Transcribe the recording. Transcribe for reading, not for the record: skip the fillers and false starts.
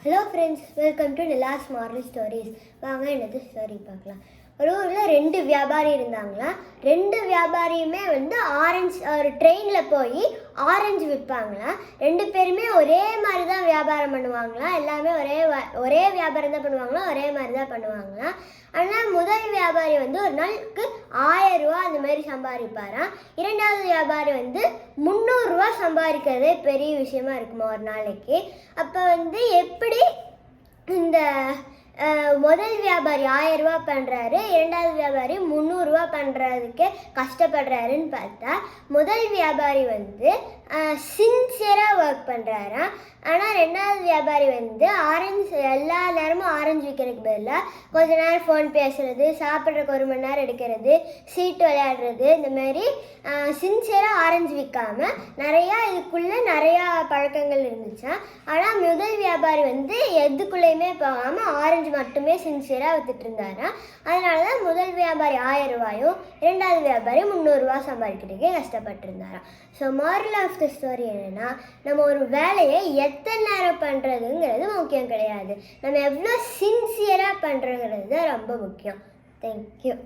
Hello friends, welcome to Nila's moral stories. வாங்க என்னது story பார்க்கலாம். ஒரு ஊரில் 2 வியாபாரி இருந்தாங்களா. 2 வியாபாரியுமே ஒரு ட்ரெயினில் போய் ஆரஞ்சு விற்பாங்களாம். 2 பேருமே ஒரே மாதிரி தான் வியாபாரம் பண்ணுவாங்களாம். எல்லாமே ஒரே வியாபாரம் தான் பண்ணுவாங்களாம், ஒரே மாதிரி தான் பண்ணுவாங்களாம். ஆனால் முதல் வியாபாரி ஒரு நாளுக்கு 1000 ரூபா அந்த மாதிரி சம்பாதிப்பாராம். 2வது வியாபாரி 300 ரூபா சம்பாதிக்கிறதே பெரிய விஷயமா இருக்குமா ஒரு நாளைக்கு. அப்போ எப்படி இந்த முதல் வியாபாரி 1000 ரூபா பண்ணுறாரு, 2வது வியாபாரி 300 ரூபா பண்ணுறதுக்கே கஷ்டப்படுறாருன்னு பார்த்தா, முதல் வியாபாரி சின்சியராக ஒர்க் பண்ணுறாராம். ஆனால் 2வது வியாபாரி ஆரஞ்சு எல்லா நேரமும் ஆரஞ்சு விற்கிறதுக்கு பதிலாக கொஞ்ச நேரம் ஃபோன் பேசுறது, சாப்பிட்றதுக்கு 1 மணி நேரம் எடுக்கிறது, சீட்டு விளையாடுறது, இந்த மாதிரி சின்சியராக ஆரஞ்சு விற்காமல் இதுக்குள்ளே நிறையா பழக்கங்கள் இருந்துச்சான். ஆனால் முதல் வியாபாரி எதுக்குள்ளேயுமே போகாமல் ஆரஞ்சு மட்டுமே சின்சியராக வித்துட்டு இருந்தாராம். அதனால தான் முதல் வியாபாரி 1000 ரூபாயும் 2வது வியாபாரி 300 ரூபா சம்பாதிக்கிறதுக்கே கஷ்டப்பட்டு இருந்தாராம். So moral of the story என்னென்னா, நம்ம ஒரு வேலையை எத்தனை நேரம் பண்ணுறதுங்கிறது முக்கியம் கிடையாது, நம்ம எவ்வளோ சின்சியராக பண்ணுறோங்கிறது தான் ரொம்ப முக்கியம். தேங்க்யூ.